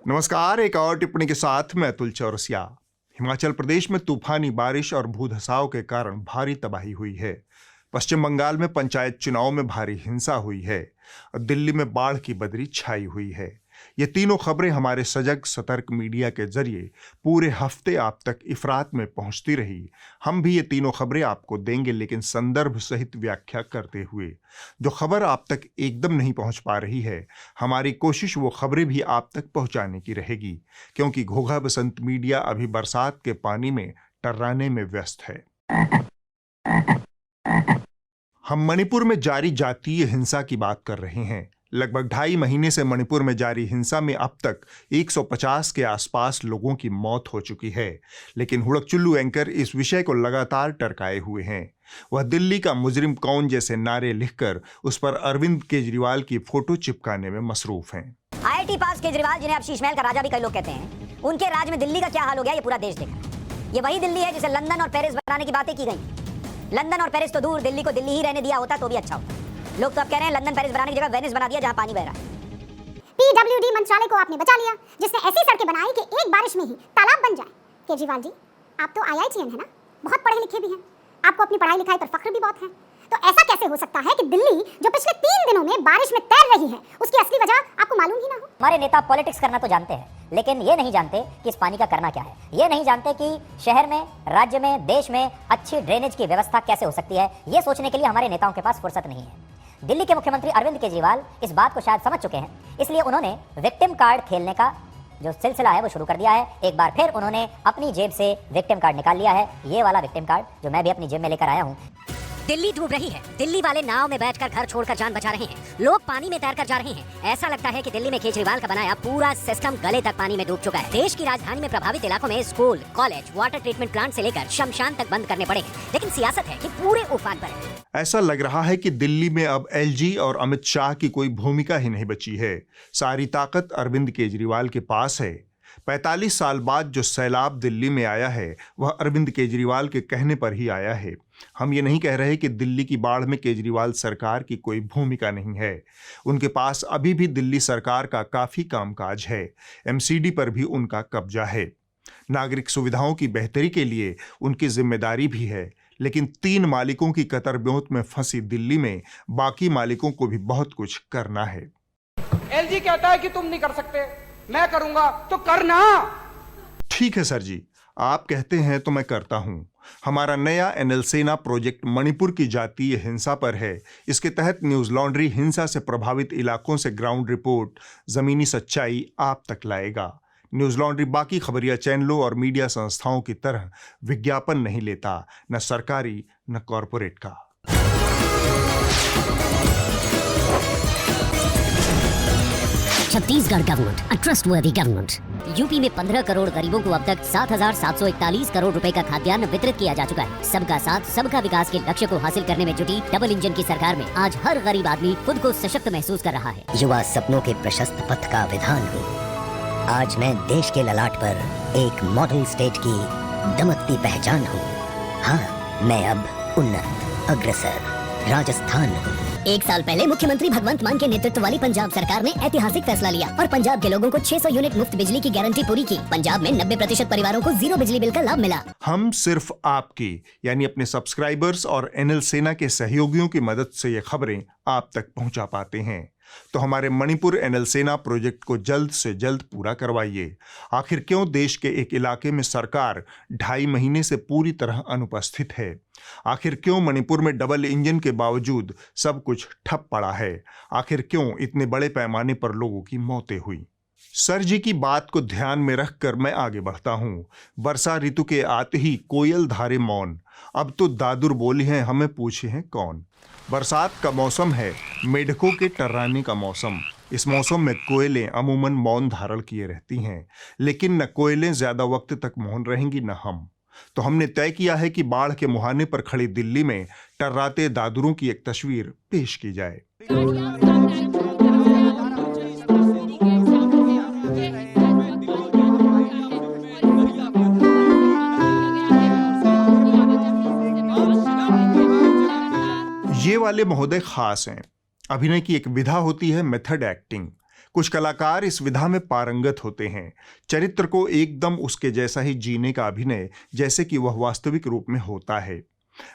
नमस्कार। एक और टिप्पणी के साथ मैं अतुल चौरसिया। हिमाचल प्रदेश में तूफानी बारिश और भूधसाव के कारण भारी तबाही हुई है। पश्चिम बंगाल में पंचायत चुनाव में भारी हिंसा हुई है और दिल्ली में बाढ़ की बदरी छाई हुई है। ये तीनों खबरें हमारे सजग सतर्क मीडिया के जरिए पूरे हफ्ते आप तक इफरात में पहुंचती रही। हम भी ये तीनों खबरें आपको देंगे, लेकिन संदर्भ सहित व्याख्या करते हुए। जो खबर आप तक एकदम नहीं पहुंच पा रही है, हमारी कोशिश वो खबरें भी आप तक पहुंचाने की रहेगी, क्योंकि घोघा बसंत मीडिया अभी बरसात के पानी में टर्राने में व्यस्त है। हम मणिपुर में जारी जातीय हिंसा की बात कर रहे हैं। लगभग 2.5 महीने से मणिपुर में जारी हिंसा में अब तक 150 के आसपास लोगों की मौत हो चुकी है, लेकिन हुड़कचुल्लू एंकर इस विषय को लगातार टरकाए हुए हैं। वह दिल्ली का मुजरिम कौन जैसे नारे लिखकर उस पर अरविंद केजरीवाल की फोटो चिपकाने में मसरूफ हैं। IIT पास केजरीवाल, जिन्हें अब शीशमहल का राजा भी कई लोग कहते हैं, उनके राज में दिल्ली का क्या हाल हो गया ये पूरा देश देख रहा है। ये वही दिल्ली है जिसे लंदन और पेरिस बनाने की बातें की गई। लंदन और पेरिस तो दूर, दिल्ली को दिल्ली ही रहने दिया होता तो भी अच्छा होता। लोग तो अब कह रहे हैं लंदन पेरिस बनाने की जगह वेनिस बना दिया, जहां पानी बह रहा है। PWD मंत्रालय को आपने बचा लिया, जिसने ऐसी सड़कें बनाई कि एक बारिश में ही तालाब बन जाए। केजरीवाल जी, आप तो IITian है ना, बहुत पढ़े लिखे भी हैं, आपको अपनी पढ़ाई लिखाई पर फख्र भी बहुत है। तो ऐसा कैसे हो सकता है कि दिल्ली जो पिछले 3 दिनों में बारिश में तैर रही है, उसकी असली वजह आपको मालूम ही ना हो? हमारे नेता पॉलिटिक्स करना तो जानते हैं, लेकिन ये नहीं जानते कि इस पानी का करना क्या है। ये नहीं जानते कि शहर में, राज्य में, देश में अच्छी ड्रेनेज की व्यवस्था कैसे हो सकती है। ये सोचने के लिए हमारे नेताओं के पास फुर्सत नहीं है। दिल्ली के मुख्यमंत्री अरविंद केजरीवाल इस बात को शायद समझ चुके हैं, इसलिए उन्होंने विक्टिम कार्ड खेलने का जो सिलसिला है वो शुरू कर दिया है। एक बार फिर उन्होंने अपनी जेब से विक्टिम कार्ड निकाल लिया है, ये वाला विक्टिम कार्ड जो मैं भी अपनी जेब में लेकर आया हूँ। दिल्ली डूब रही है, दिल्ली वाले नाव में बैठकर घर छोड़कर जान बचा रहे हैं, लोग पानी में तैरकर जा रहे हैं। ऐसा लगता है कि दिल्ली में केजरीवाल का बनाया पूरा सिस्टम गले तक पानी में डूब चुका है। देश की राजधानी में प्रभावित इलाकों में school, college, water treatment plant से लेकर शमशान तक बंद करने पड़े हैं, लेकिन सियासत है कि पूरे उफान पर है। ऐसा लग रहा है कि दिल्ली में अब LG और अमित शाह की कोई भूमिका ही नहीं बची है। सारी ताकत अरविंद केजरीवाल के पास है। 45 साल बाद जो सैलाब दिल्ली में आया है, वह अरविंद केजरीवाल के कहने पर ही आया है। हम ये नहीं कह रहे कि दिल्ली की बाढ़ में केजरीवाल सरकार की कोई भूमिका नहीं है। उनके पास अभी भी दिल्ली सरकार का काफ़ी कामकाज है। MCD पर भी उनका कब्जा है। नागरिक सुविधाओं की बेहतरी के लिए उनकी जिम्मेदारी भी है, लेकिन 3 मालिकों की कतरब्योंत में फंसी दिल्ली में बाकी मालिकों को भी बहुत कुछ करना है। LG कहता है कि तुम नहीं कर सकते, मैं करूंगा तो करना। ठीक है सर जी, आप कहते हैं तो मैं करता हूं। हमारा नया NL सेना प्रोजेक्ट मणिपुर की जातीय हिंसा पर है। इसके तहत न्यूज लॉन्ड्री हिंसा से प्रभावित इलाकों से ग्राउंड रिपोर्ट, जमीनी सच्चाई आप तक लाएगा। न्यूज लॉन्ड्री बाकी खबरिया चैनलों और मीडिया संस्थाओं की तरह विज्ञापन नहीं लेता, न सरकारी न कॉरपोरेट का। छत्तीसगढ़ गवर्नमेंट, अ ट्रस्टवर्दी गवर्नमेंट। यूपी में 15 करोड़ गरीबों को अब तक 7,741 करोड़ रुपए का खाद्यान्न वितरित किया जा चुका है। सबका साथ, सबका विकास के लक्ष्य को हासिल करने में जुटी डबल इंजन की सरकार में आज हर गरीब आदमी खुद को सशक्त महसूस कर रहा है। युवा सपनों के प्रशस्त पथ का विधान हूँ। आज मैं देश के ललाट पर एक मॉडल स्टेट की दमकती पहचान हूँ। हाँ, मैं अब उन्नत, अग्रसर राजस्थान हूँ। 1 साल पहले मुख्यमंत्री भगवंत मान के नेतृत्व वाली पंजाब सरकार ने ऐतिहासिक फैसला लिया और पंजाब के लोगों को 600 यूनिट मुफ्त बिजली की गारंटी पूरी की। पंजाब में 90% परिवारों को 0 बिजली बिल का लाभ मिला। हम सिर्फ आपकी यानी अपने सब्सक्राइबर्स और NL सेना के सहयोगियों की मदद से ये खबरें आप तक पहुंचा पाते हैं। तो हमारे मणिपुर NL सेना प्रोजेक्ट को जल्द से जल्द पूरा करवाइए। आखिर क्यों देश के एक इलाके में सरकार 2.5 महीने से पूरी तरह अनुपस्थित है? आखिर क्यों मणिपुर में डबल इंजन के बावजूद सब कुछ ठप पड़ा है? आखिर क्यों इतने बड़े पैमाने पर लोगों की मौतें हुई? सर जी की बात को ध्यान में रखकर मैं आगे बढ़ता हूँ। वर्षा ऋतु के आते ही कोयल धारे मौन, अब तो दादुर बोली हैं हमें पूछे हैं कौन। बरसात का मौसम है, मेढकों के टर्राने का मौसम। इस मौसम में कोयलें अमूमन मौन धारण किए रहती हैं, लेकिन न कोयलें ज्यादा वक्त तक मौन रहेंगी न हम। तो हमने तय किया है कि बाढ़ के मुहाने पर खड़ी दिल्ली में टर्राते दादुरों की एक तस्वीर पेश की जाए। ये वाले महोदय खास हैं। अभिनय की एक विधा होती है मेथड एक्टिंग। कुछ कलाकार इस विधा में पारंगत होते हैं, चरित्र को एकदम उसके जैसा ही जीने का अभिनय जैसे कि वह वास्तविक रूप में होता है।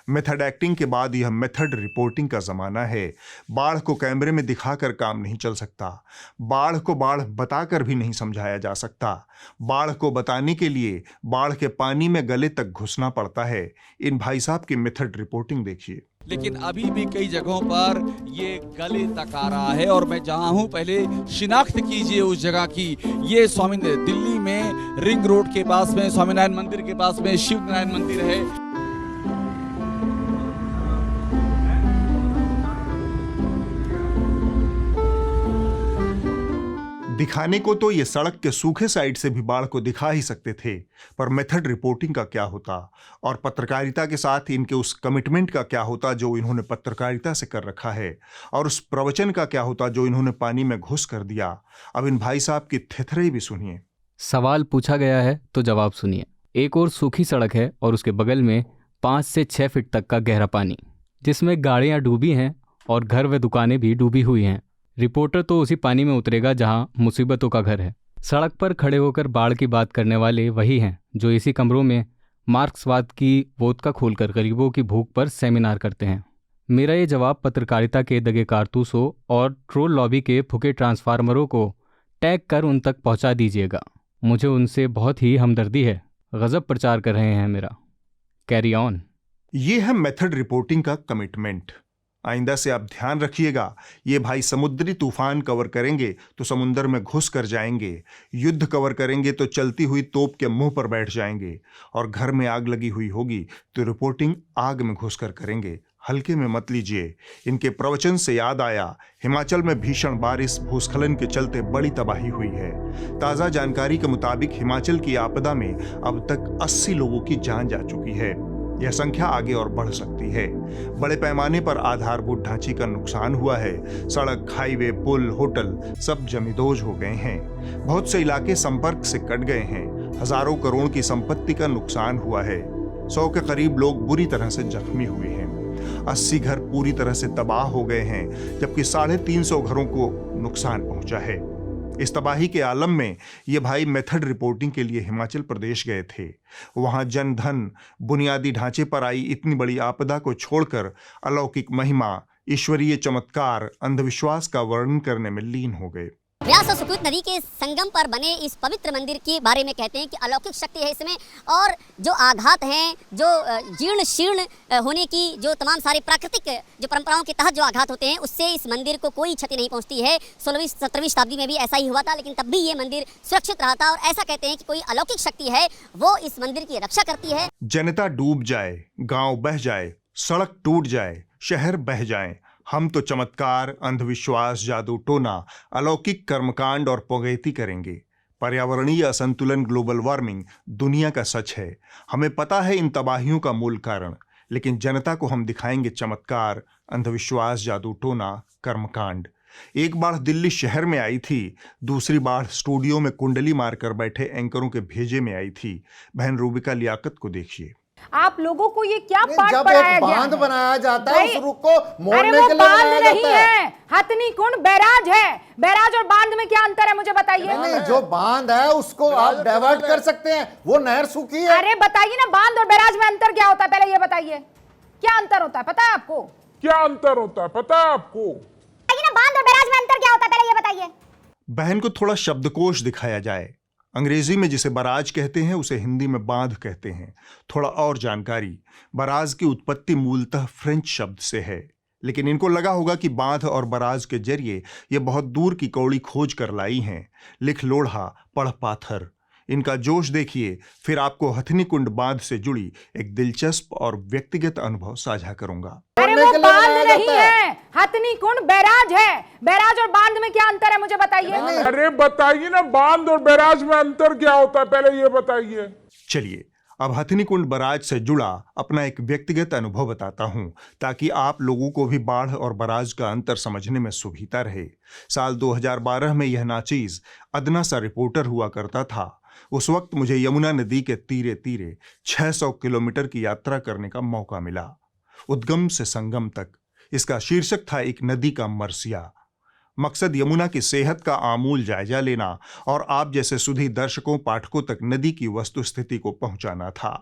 मेथड एक्टिंग के बाद यह मेथड रिपोर्टिंग का ज़माना है। बाढ़ को कैमरे में दिखाकर काम नहीं चल सकता, बाढ़ को बाढ़ बताकर भी नहीं समझाया जा सकता। बाढ़ को बताने के लिए बाढ़ के पानी में गले तक घुसना पड़ता है। इन भाई साहब की मेथड रिपोर्टिंग देखिए। लेकिन अभी भी कई जगहों पर ये गले तक आ रहा है और मैं जहां हूं पहले शिनाख्त कीजिए उस जगह की। ये स्वामी दिल्ली में रिंग रोड के पास में स्वामीनारायण मंदिर के पास में शिव नारायण मंदिर है। दिखाने को तो ये सड़क के सूखे साइड से भी बाढ़ को दिखा ही सकते थे, पर मेथड रिपोर्टिंग का क्या होता और पत्रकारिता के साथ इनके उस कमिटमेंट का क्या होता जो इन्होंने पत्रकारिता से कर रखा है, और उस प्रवचन का क्या होता जो इन्होंने पानी में घुस कर दिया। अब इन भाई साहब की थेथरे भी सुनिए। सवाल पूछा गया है तो जवाब सुनिए। एक और सूखी सड़क है और उसके बगल में 5 से 6 फीट तक का गहरा पानी, जिसमें गाड़ियां डूबी हैं और घर व दुकानें भी डूबी हुई हैं। रिपोर्टर तो उसी पानी में उतरेगा जहां मुसीबतों का घर है। सड़क पर खड़े होकर बाढ़ की बात करने वाले वही हैं जो इसी कमरों में मार्क्सवाद की वोदका खोलकर गरीबों की भूख पर सेमिनार करते हैं। मेरा ये जवाब पत्रकारिता के दगे कारतूसों और ट्रोल लॉबी के फुके ट्रांसफार्मरों को टैग कर उन तक पहुंचा दीजिएगा। मुझे उनसे बहुत ही हमदर्दी है। गजब प्रचार कर रहे हैं मेरा। Carry on. ये है मेथड रिपोर्टिंग का कमिटमेंट। आइंदा से आप ध्यान रखिएगा, ये भाई समुद्री तूफान कवर करेंगे तो समुद्र में घुस कर जाएंगे, युद्ध कवर करेंगे तो चलती हुई तोप के मुंह पर बैठ जाएंगे, और घर में आग लगी हुई होगी तो रिपोर्टिंग आग में घुसकर करेंगे। हल्के में मत लीजिए। इनके प्रवचन से याद आया, हिमाचल में भीषण बारिश भूस्खलन के चलते बड़ी तबाही हुई है। ताज़ा जानकारी के मुताबिक हिमाचल की आपदा में अब तक 80 लोगों की जान जा चुकी है। यह संख्या आगे और बढ़ सकती है। बड़े पैमाने पर आधारभूत ढांचे का नुकसान हुआ है। सड़क, हाईवे, पुल, होटल सब जमींदोज हो गए हैं। बहुत से इलाके संपर्क से कट गए हैं। हजारों करोड़ की संपत्ति का नुकसान हुआ है। 100 के करीब लोग बुरी तरह से जख्मी हुए हैं। 80 घर पूरी तरह से तबाह हो गए हैं, जबकि 350 घरों को नुकसान पहुंचा है। इस तबाही के आलम में ये भाई मेथड रिपोर्टिंग के लिए हिमाचल प्रदेश गए थे। वहां जन धन, बुनियादी ढांचे पर आई इतनी बड़ी आपदा को छोड़कर अलौकिक महिमा, ईश्वरीय चमत्कार, अंधविश्वास का वर्णन करने में लीन हो गए। व्यास और सुकृत नदी के संगम पर बने इस पवित्र मंदिर के बारे में कहते हैं कि अलौकिक शक्ति है इसमें, और जो आघात हैं, जो जीर्ण शीर्ण होने की जो तमाम सारी प्राकृतिक जो परंपराओं के तहत जो आघात होते हैं, उससे इस मंदिर को कोई क्षति नहीं पहुंचती है। 16वीं 17वीं शताब्दी में भी ऐसा ही हुआ था, लेकिन तब भी ये मंदिर सुरक्षित रहा था। और ऐसा कहते हैं कि कोई अलौकिक शक्ति है, वो इस मंदिर की रक्षा करती है। जनता डूब जाए, गांव बह जाए, सड़क टूट जाए, शहर बह जाए, हम तो चमत्कार, अंधविश्वास, जादू टोना, अलौकिक कर्मकांड और पोगैती करेंगे। पर्यावरणीय असंतुलन, ग्लोबल वार्मिंग दुनिया का सच है। हमें पता है इन तबाहियों का मूल कारण, लेकिन जनता को हम दिखाएंगे चमत्कार, अंधविश्वास, जादू टोना, कर्मकांड। एक बाढ़ दिल्ली शहर में आई थी, दूसरी बाढ़ स्टूडियो में कुंडली मारकर बैठे एंकरों के भेजे में आई थी। बहन रूबिका लियाकत को देखिए। आप लोगों को ये क्या पाठ जब पढ़ाया एक गया बांध है? बनाया जाता है उस रुख को मोड़ने अरे के वो लिए बांध बनाया नहीं जाता है, हथनी कुंड बैराज है। बैराज और बांध में क्या अंतर है मुझे बताइए। नहीं, जो बांध है उसको आप डाइवर्ट कर सकते हैं, वो नहर सूखी है। अरे बताइए ना, बांध और बैराज में अंतर क्या होता है, पहले ये बताइए। क्या अंतर होता है पता है आपको? क्या अंतर होता है पता है आपको? बताइए ना, बांध और बैराज में अंतर क्या होता है, पहले ये बताइए। बहन को थोड़ा शब्दकोश दिखाया जाए। अंग्रेजी में जिसे बराज कहते हैं उसे हिंदी में बांध कहते हैं। थोड़ा और जानकारी, बराज की उत्पत्ति मूलतः फ्रेंच शब्द से है, लेकिन इनको लगा होगा कि बांध और बराज के जरिए ये बहुत दूर की कौड़ी खोज कर लाई हैं। लिख लोढ़ा, पढ़ पाथर। इनका जोश देखिए। फिर आपको हथनी कुंड बांध से जुड़ी एक दिलचस्प और व्यक्तिगत अनुभव साझा करूंगा। अरे वो बांध नहीं है, हथनी कुंड बैराज है। बैराज और बांध में क्या अंतर है मुझे बताइए। अरे बताइए ना, बांध और बैराज में अंतर क्या होता है, पहले ये बताइए। चलिए अब हथनी कुंड बराज से जुड़ा अपना एक व्यक्तिगत अनुभव बताता हूं, ताकि आप लोगों को भी बाढ़ और बराज का अंतर समझने में सुविधा रहे। साल 2012 में यह नाचीज अदना सा रिपोर्टर हुआ करता था। उस वक्त मुझे यमुना नदी के तीरे तीरे 600 किलोमीटर की यात्रा करने का मौका मिला, उद्गम से संगम तक। इसका शीर्षक था एक नदी का मरसिया। मकसद यमुना की सेहत का आमूल जायजा लेना और आप जैसे सुधी दर्शकों पाठकों तक नदी की वस्तुस्थिति को पहुंचाना था।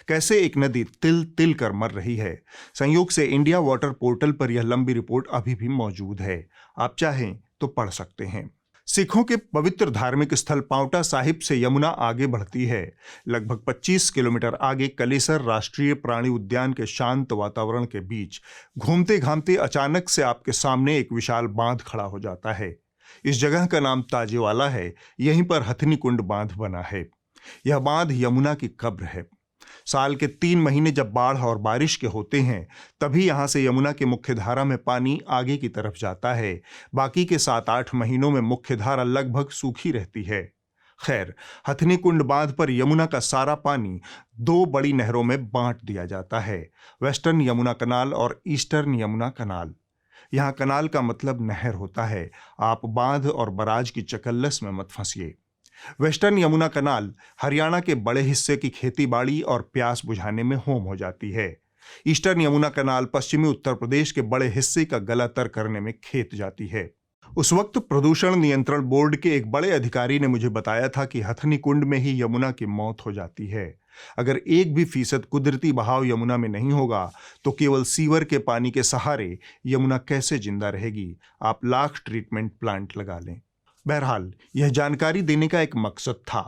कैसे एक नदी तिल तिल कर मर रही है। संयोग से इंडिया वाटर पोर्टल पर यह लंबी रिपोर्ट अभी भी मौजूद है, आप चाहें तो पढ़ सकते हैं। सिखों के पवित्र धार्मिक स्थल पांवटा साहिब से यमुना आगे बढ़ती है। लगभग 25 किलोमीटर आगे कलेसर राष्ट्रीय प्राणी उद्यान के शांत वातावरण के बीच घूमते घामते अचानक से आपके सामने एक विशाल बांध खड़ा हो जाता है। इस जगह का नाम ताजेवाला है। यहीं पर हथनी कुंड बांध बना है। यह बांध यमुना की कब्र है। साल के 3 महीने जब बाढ़ और बारिश के होते हैं तभी यहां से यमुना के मुख्य धारा में पानी आगे की तरफ जाता है। बाकी के 7-8 महीनों में मुख्य धारा लगभग सूखी रहती है। खैर, हथनी कुंड बांध पर यमुना का सारा पानी 2 बड़ी नहरों में बांट दिया जाता है, वेस्टर्न यमुना कनाल और ईस्टर्न यमुना कनाल। यहां कनाल का मतलब नहर होता है। आप बांध और बराज की चकल्लस में मत फंसिए। वेस्टर्न यमुना कनाल हरियाणा के बड़े हिस्से की खेतीबाड़ी और प्यास बुझाने में होम हो जाती है। ईस्टर्न यमुना कनाल पश्चिमी उत्तर प्रदेश के बड़े हिस्से का गला तर करने में खेत जाती है। उस वक्त प्रदूषण नियंत्रण बोर्ड के एक बड़े अधिकारी ने मुझे बताया था कि हथनी कुंड में ही यमुना की मौत हो जाती है। अगर 1% कुदरती बहाव यमुना में नहीं होगा तो केवल सीवर के पानी के सहारे यमुना कैसे जिंदा रहेगी। आप लाख ट्रीटमेंट प्लांट लगा लें। बहरहाल, यह जानकारी देने का एक मकसद था।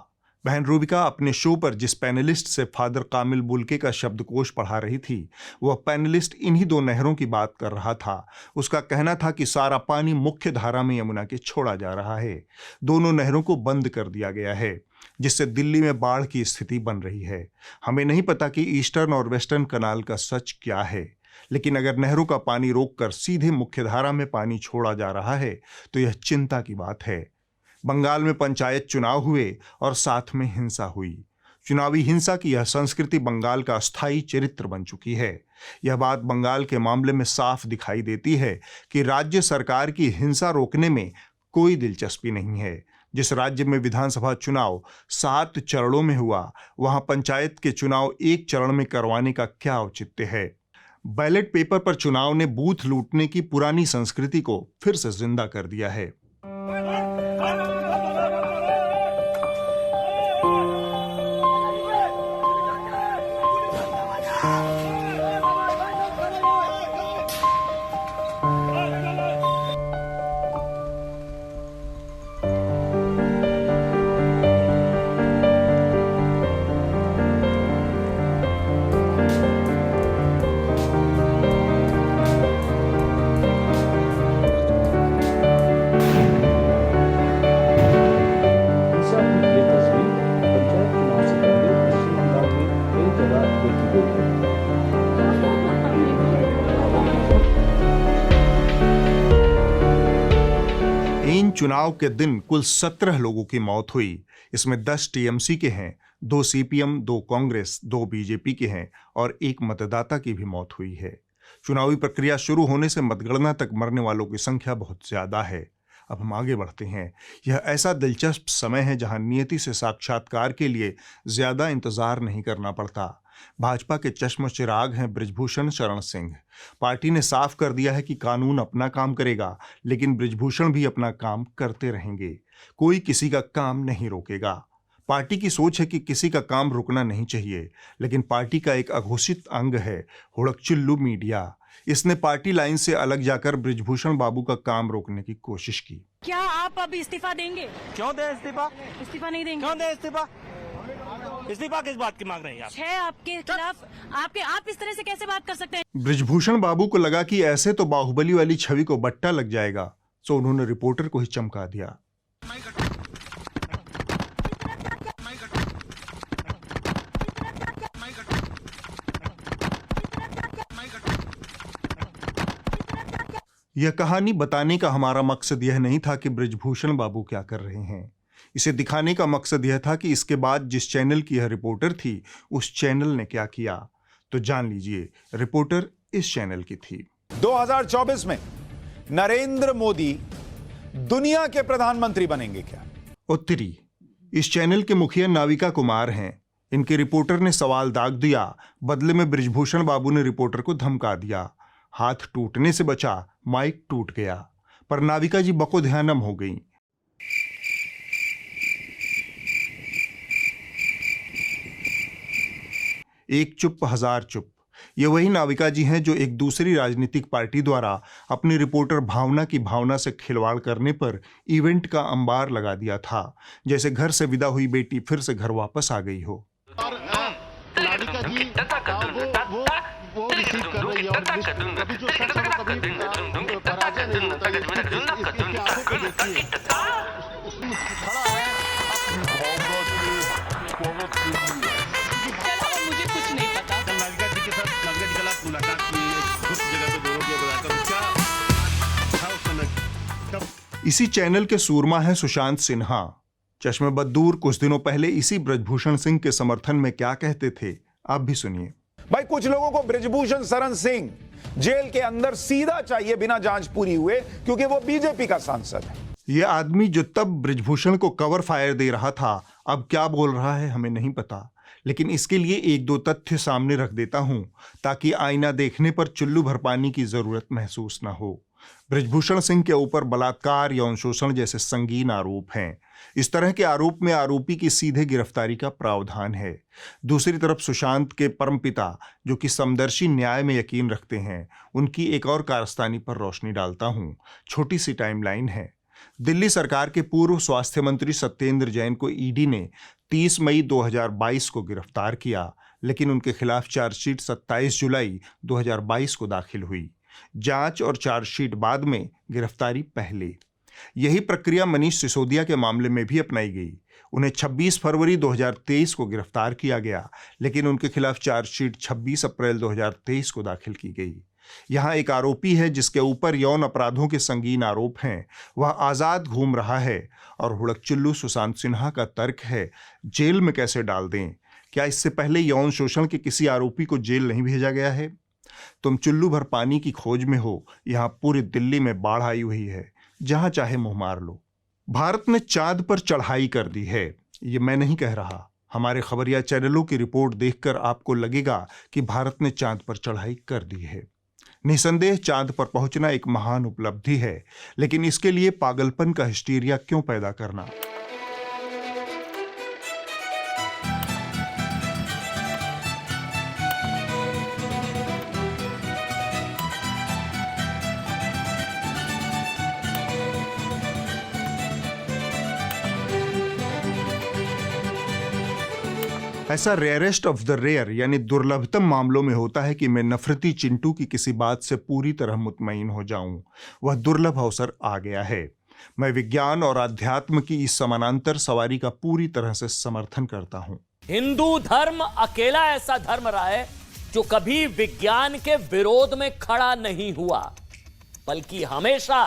बहन रूबिका अपने शो पर जिस पैनलिस्ट से फादर कामिल बुल्के का शब्दकोश पढ़ा रही थी, वह पैनलिस्ट इन्हीं 2 नहरों की बात कर रहा था। उसका कहना था कि सारा पानी मुख्य धारा में यमुना के छोड़ा जा रहा है। दोनों नहरों को बंद कर दिया गया है, जिससे दिल्ली में बाढ़ की स्थिति बन रही है। हमें नहीं पता कि ईस्टर्न और वेस्टर्न कनाल का सच क्या है, लेकिन अगर नहरों का पानी रोककर सीधे मुख्यधारा में पानी छोड़ा जा रहा है तो यह चिंता की बात है। बंगाल में पंचायत चुनाव हुए और साथ में हिंसा हुई। चुनावी हिंसा की यह संस्कृति बंगाल का अस्थायी चरित्र बन चुकी है। यह बात बंगाल के मामले में साफ दिखाई देती है कि राज्य सरकार की हिंसा रोकने में कोई दिलचस्पी नहीं है। जिस राज्य में विधानसभा चुनाव 7 चरणों में हुआ, वहां पंचायत के चुनाव 1 चरण में करवाने का क्या औचित्य है। बैलेट पेपर पर चुनाव ने बूथ लूटने की पुरानी संस्कृति को फिर से जिंदा कर दिया है। चुनाव के दिन कुल 17 लोगों की मौत हुई। इसमें 10 टीएमसी के हैं, 2 सीपीएम, 2 कांग्रेस, 2 बीजेपी के हैं और 1 मतदाता की भी मौत हुई है। चुनावी प्रक्रिया शुरू होने से मतगणना तक मरने वालों की संख्या बहुत ज्यादा है। अब हम आगे बढ़ते हैं। यह ऐसा दिलचस्प समय है जहां नियति से साक्षात्कार के लिए ज्यादा इंतजार नहीं करना पड़ता। भाजपा के चश्म चिराग हैं बृजभूषण शरण सिंह। पार्टी ने साफ कर दिया है कि कानून अपना काम करेगा, लेकिन बृजभूषण भी अपना काम करते रहेंगे। कोई किसी का काम नहीं रोकेगा। पार्टी की सोच है कि किसी का काम रुकना नहीं चाहिए, लेकिन पार्टी का एक अघोषित अंग है हुड़कचिल्लू मीडिया। इसने पार्टी लाइन से अलग जाकर बृजभूषण बाबू का काम रोकने की कोशिश की। क्या आप अब इस्तीफा देंगे? क्यों दे इस्तीफा? इस्तीफा नहीं देंगे? क्यों दे इस्तीफा? इस्तीफा किस बात की मांग रहे हैं आप? 6 आपके खिलाफ आप इस तरह से कैसे बात कर सकते हैं? बृजभूषण बाबू को लगा कि ऐसे तो बाहुबली वाली छवि को बट्टा लग जाएगा, तो उन्होंने रिपोर्टर को ही चमका दिया। यह कहानी बताने का हमारा मकसद यह नहीं था कि बृजभूषण बाबू क्या कर रहे हैं। इसे दिखाने का मकसद यह था कि इसके बाद जिस चैनल की यह रिपोर्टर थी, उस चैनल ने क्या किया। तो जान लीजिए, रिपोर्टर इस चैनल की थी। 2024 में नरेंद्र मोदी दुनिया के प्रधानमंत्री बनेंगे क्या? उत्तरी इस चैनल के मुखिया नाविका कुमार हैं। इनके रिपोर्टर ने सवाल दाग दिया। बदले में बृजभूषण बाबू ने रिपोर्टर को धमका दिया। हाथ टूटने से बचा, माइक टूट गया। पर नाविका जी बकोध्यानम हो गईं। एक चुप हजार चुप, ये वही नाविका जी हैं जो एक दूसरी राजनीतिक पार्टी द्वारा अपनी रिपोर्टर भावना की भावना से खिलवाड़ करने पर इवेंट का अंबार लगा दिया था, जैसे घर से विदा हुई बेटी फिर से घर वापस आ गई हो। नाविका जी वो रिसीव कर रही है और कभी जो सच है वो कभी पराजय नहीं होता। इसकी आंखों को देखिए, खड़ा है। मुझे कुछ नहीं पता। नाविका जी के साथ नाविका जी कल आप मुलाकात की उस जगह पे दोनों की मुलाकात क्या था उस समय? इसी चैनल के सूरमा है सुशांत सिन्हा। चश्मे बद्दूर कुछ दिनों पहले इसी ब्रजभूषण सिंह के समर्थन में क्या कहते थे, आप भी सुनिए। भाई कुछ लोगों को ब्रजभूषण शरण सिंह जेल के अंदर सीधा चाहिए बिना जांच पूरी हुए, क्योंकि वो बीजेपी का सांसद है। यह आदमी जो तब ब्रजभूषण को कवर फायर दे रहा था, अब क्या बोल रहा है हमें नहीं पता, लेकिन इसके लिए एक दो तथ्य सामने रख देता हूं ताकि आईना देखने पर चुल्लू भर पानी की जरूरत महसूस न हो। ब्रजभूषण सिंह के ऊपर बलात्कार, यौन शोषण जैसे संगीन आरोप हैं। इस तरह के आरोप में आरोपी की सीधे गिरफ्तारी का प्रावधान है। दूसरी तरफ सुशांत के परमपिता, जो कि समदर्शी न्याय में यकीन रखते हैं, उनकी एक और कारस्तानी पर रोशनी डालता हूं। छोटी सी टाइमलाइन है। दिल्ली सरकार के पूर्व स्वास्थ्य मंत्री सत्येंद्र जैन को ईडी ने 30 मई 2022 को गिरफ्तार किया, लेकिन उनके खिलाफ चार्जशीट 27 जुलाई 2022 को दाखिल हुई। जांच और चार्जशीट बाद में, गिरफ्तारी पहले। यही प्रक्रिया मनीष सिसोदिया के मामले में भी अपनाई गई। उन्हें 26 फरवरी 2023 को गिरफ्तार किया गया, लेकिन उनके खिलाफ चार्जशीट 26 अप्रैल 2023 को दाखिल की गई। यहां एक आरोपी है जिसके ऊपर यौन अपराधों के संगीन आरोप हैं, वह आजाद घूम रहा है और हुड़कचुल्लू सुशांत सिन्हा का तर्क है, जेल में कैसे डाल दें। क्या इससे पहले यौन शोषण के किसी आरोपी को जेल नहीं भेजा गया है? तुम चुल्लू भर पानी की खोज में हो, यहां पूरी दिल्ली में बाढ़ आई हुई है, जहां चाहे मुंह मार लो। भारत ने चांद पर चढ़ाई कर दी है, ये मैं नहीं कह रहा। हमारे खबरिया चैनलों की रिपोर्ट देखकर आपको लगेगा कि भारत ने चांद पर चढ़ाई कर दी है। निसंदेह चांद पर पहुंचना एक महान उपलब्धि है, लेकिन इसके लिए पागलपन का हिस्टीरिया क्यों पैदा करना? ऐसा रेयरेस्ट ऑफ द रेयर यानी दुर्लभतम मामलों में होता है कि मैं नफरती चिंटू की किसी बात से पूरी तरह मुतमईन हो जाऊं। वह दुर्लभ अवसर आ गया है। मैं विज्ञान और अध्यात्म की इस समानांतर सवारी का पूरी तरह से समर्थन करता हूं। हिंदू धर्म अकेला ऐसा धर्म रहा है जो कभी विज्ञान के विरोध में खड़ा नहीं हुआ, बल्कि हमेशा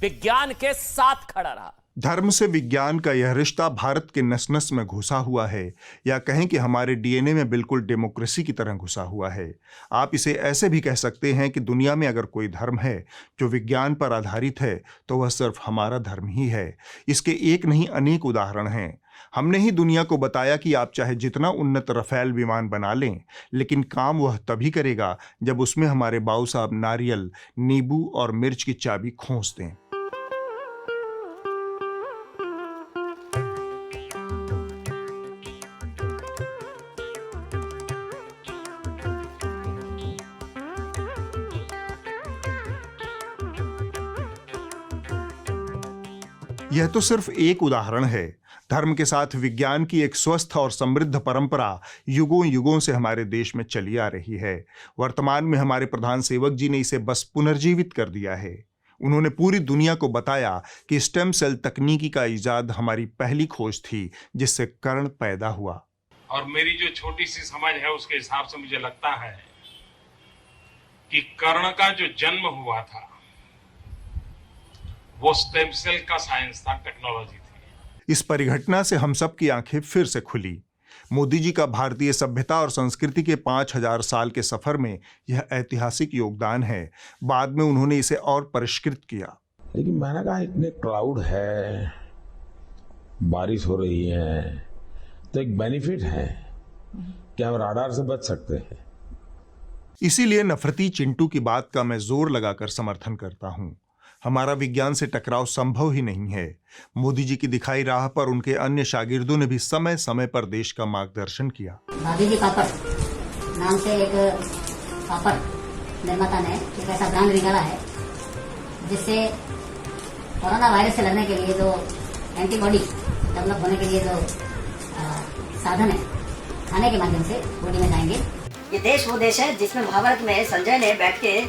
विज्ञान के साथ खड़ा रहा। धर्म से विज्ञान का यह रिश्ता भारत के नस नस में घुसा हुआ है, या कहें कि हमारे डीएनए में बिल्कुल डेमोक्रेसी की तरह घुसा हुआ है। आप इसे ऐसे भी कह सकते हैं कि दुनिया में अगर कोई धर्म है जो विज्ञान पर आधारित है, तो वह सिर्फ हमारा धर्म ही है। इसके एक नहीं अनेक उदाहरण हैं। हमने ही दुनिया को बताया कि आप चाहे जितना उन्नत रफेल विमान बना लें, लेकिन काम वह तभी करेगा जब उसमें हमारे बाऊ साहब नारियल, नींबू और मिर्च की चाबी खोस दें। यह तो सिर्फ एक उदाहरण है। धर्म के साथ विज्ञान की एक स्वस्थ और समृद्ध परंपरा युगों युगों से हमारे देश में चली आ रही है। वर्तमान में हमारे प्रधान सेवक जी ने इसे बस पुनर्जीवित कर दिया है। उन्होंने पूरी दुनिया को बताया कि स्टेम सेल तकनीकी का इजाद हमारी पहली खोज थी, जिससे कर्ण पैदा हुआ। और मेरी जो छोटी सी समझ है उसके हिसाब से मुझे लगता है कि कर्ण का जो जन्म हुआ था वो स्टेम सेल का साइंस था, टेक्नोलॉजी थी। इस परिघटना से हम सब की आंखें फिर से खुली। मोदी जी का भारतीय सभ्यता और संस्कृति के 5000 साल के सफर में यह ऐतिहासिक योगदान है। बाद में उन्होंने इसे और परिष्कृत किया। लेकिन मैंने कहा इतने क्लाउड है, बारिश हो रही है, तो एक बेनिफिट है कि हम राडार से बच सकते हैं। इसीलिए नफरती चिंटू की बात का मैं जोर लगाकर समर्थन करता हूं। हमारा विज्ञान से टकराव संभव ही नहीं है। मोदी जी की दिखाई राह पर उनके अन्य शागिर्दों ने भी समय समय पर देश का मार्गदर्शन किया। भाभी जी पापड़ नाम से एक पापड़ निर्माता ने एक ऐसा ब्रांड निकाला है जिससे कोरोना वायरस से लड़ने के लिए जो एंटीबॉडी डेवलप होने के लिए जो साधन है, खाने के माध्यम से बॉडी में जाएंगे। ये देश वो देश है जिसमें महाभारत में संजय ने बैठ के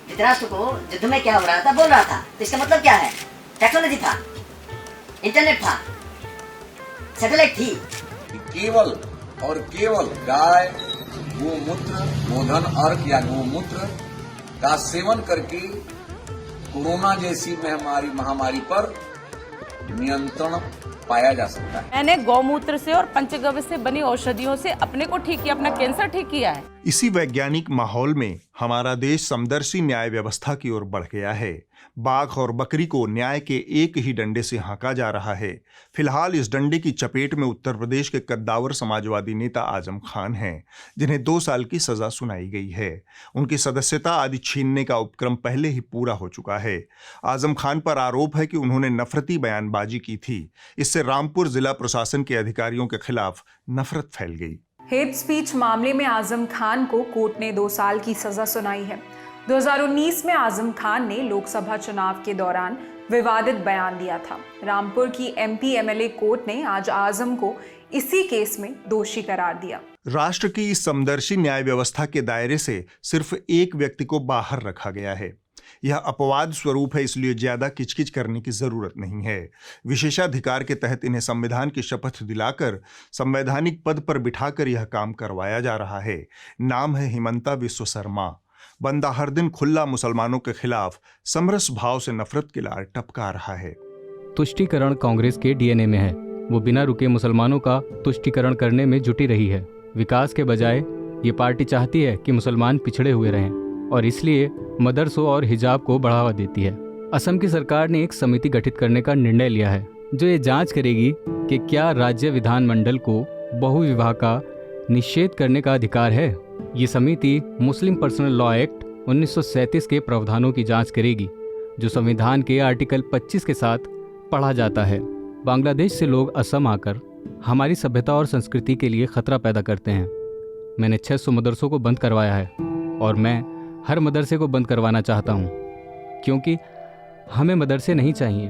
धृतराष्ट्र को युद्ध में क्या हो रहा था बोल रहा था। तो इसका मतलब क्या है? टेक्नोलॉजी था, इंटरनेट था, सैटेलाइट थी। केवल और केवल गाय, गोमूत्र, गोधन अर्क या गोमूत्र का सेवन करके कोरोना जैसी महामारी पर नियंत्रण पाया जा सकता है। मैंने गौमूत्र से और पंचगव्य से बनी औषधियों से अपने को ठीक किया, अपना कैंसर ठीक किया है। इसी वैज्ञानिक माहौल में हमारा देश समदर्शी न्याय व्यवस्था की ओर बढ़ गया है। बाघ और बकरी को न्याय के एक ही डंडे से हाँका जा रहा है। फिलहाल इस डंडे की चपेट में उत्तर प्रदेश के कद्दावर समाजवादी नेता आजम खान हैं, जिन्हें 2 साल की सजा सुनाई गई है। उनकी सदस्यता आदि छीनने का उपक्रम पहले ही पूरा हो चुका है। आजम खान पर आरोप है कि उन्होंने नफरती बयानबाजी की थी। इससे रामपुर जिला प्रशासन के अधिकारियों के खिलाफ नफरत फैल गई। हेट स्पीच मामले में आजम खान को कोर्ट ने 2 साल की सजा सुनाई है। 2019 में आजम खान ने लोकसभा चुनाव के दौरान विवादित बयान दिया था। रामपुर की MP MLA कोर्ट ने आज आजम को इसी केस में दोषी करार दिया। राष्ट्र की इस समदर्शी न्याय व्यवस्था के दायरे से सिर्फ एक व्यक्ति को बाहर रखा गया है। यह अपवाद स्वरूप है, इसलिए ज्यादा किचकिच करने की जरूरत नहीं है। विशेषाधिकार के तहत इन्हें संविधान की शपथ दिलाकर संवैधानिक पद पर बिठाकर यह काम करवाया जा रहा है। नाम है हिमंता विश्व शर्मा। बंदा हर दिन खुला मुसलमानों के खिलाफ समरस भाव से नफरत की लार टपका रहा है। तुष्टीकरण कांग्रेस के DNA में है। वो बिना रुके मुसलमानों का तुष्टीकरण करने में जुटी रही है। विकास के बजाय ये पार्टी चाहती है कि मुसलमान पिछड़े हुए रहें और इसलिए मदरसों और हिजाब को बढ़ावा देती है। असम की सरकार ने एक समिति गठित करने का निर्णय लिया है जो ये जांच करेगी कि क्या राज्य विधानमंडल को बहुविवाह का निषेध करने का अधिकार है। ये समिति मुस्लिम पर्सनल लॉ एक्ट 1937 के प्रावधानों की जांच करेगी जो संविधान के आर्टिकल 25 के साथ पढ़ा जाता है। बांग्लादेश से लोग असम आकर हमारी सभ्यता और संस्कृति के लिए खतरा पैदा करते हैं। मैंने 600 मदरसों को बंद करवाया है और मैं हर मदरसे को बंद करवाना चाहता हूँ, क्योंकि हमें मदरसे नहीं चाहिए,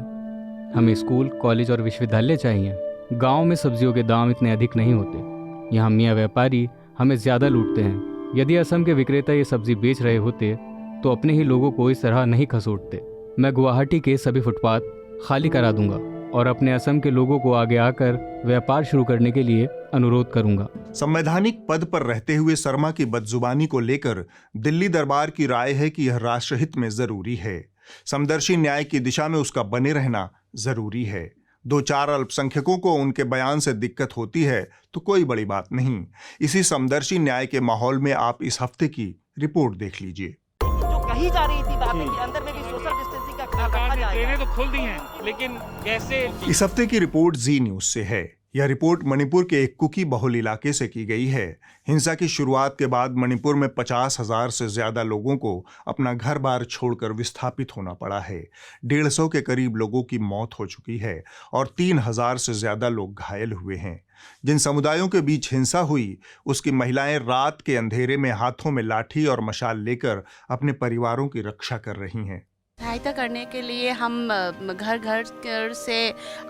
हमें स्कूल, कॉलेज और विश्वविद्यालय चाहिए। गांव में सब्जियों के दाम इतने अधिक नहीं होते। यहाँ मियाँ व्यापारी हमें ज़्यादा लूटते हैं। यदि असम के विक्रेता ये सब्जी बेच रहे होते तो अपने ही लोगों को इस तरह नहीं खसोटते। मैं गुवाहाटी के सभी फुटपाथ खाली करा दूंगा और अपने असम के लोगों को आगे आकर व्यापार शुरू करने के लिए अनुरोध करूंगा। संवैधानिक पद पर रहते हुए शर्मा की बदजुबानी को लेकर दिल्ली दरबार की राय है कि यह राष्ट्रहित में जरूरी है। समदर्शी न्याय की दिशा में उसका बने रहना जरूरी है। 2-4 अल्पसंख्यकों को उनके बयान से दिक्कत होती है तो कोई बड़ी बात नहीं। इसी समदर्शी न्याय के माहौल में आप इस हफ्ते की रिपोर्ट देख लीजिए। जो कही जा रही थी बातें कि अंदर में भी सोशल डिस्टेंसिंग का ख्याल रखा जाएगा। ट्रेनें तो खुल दी हैं, लेकिन कैसे? इस हफ्ते की रिपोर्ट जी न्यूज से है। यह रिपोर्ट मणिपुर के एक कुकी बहुल इलाके से की गई है। हिंसा की शुरुआत के बाद मणिपुर में 50,000 से ज्यादा लोगों को अपना घर बार छोड़कर विस्थापित होना पड़ा है। 150 के करीब लोगों की मौत हो चुकी है और 3,000 से ज्यादा लोग घायल हुए हैं। जिन समुदायों के बीच हिंसा हुई उसकी महिलाएं रात के अंधेरे में हाथों में लाठी और मशाल लेकर अपने परिवारों की रक्षा कर रही हैं। सहायता करने के लिए हम घर घर से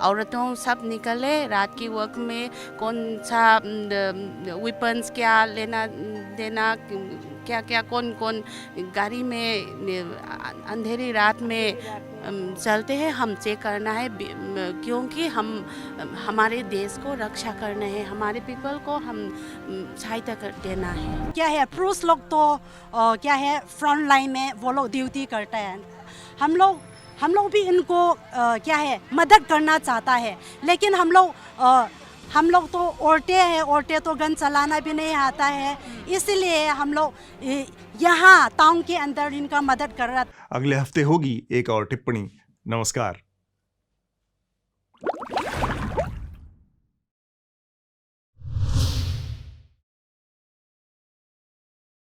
औरतों सब निकले। रात की वक्त में कौन सा वेपन्स क्या लेना देना, क्या क्या कौन कौन गाड़ी में अंधेरी रात में चलते हैं, हम चेक करना है, क्योंकि हम हमारे देश को रक्षा करना है, हमारे पीपल को हम सहायता कर देना है। क्या है, पुरुष लोग तो क्या है फ्रंट लाइन में वो लोग ड्यूटी करते हैं। हम लोग भी इनको क्या है मदद करना चाहता है, लेकिन हम लोग तो औरतें तो गन चलाना भी नहीं आता है, इसलिए हम लोग यहाँ टाउन के अंदर इनका मदद कर रहा। अगले हफ्ते होगी एक और टिप्पणी। नमस्कार।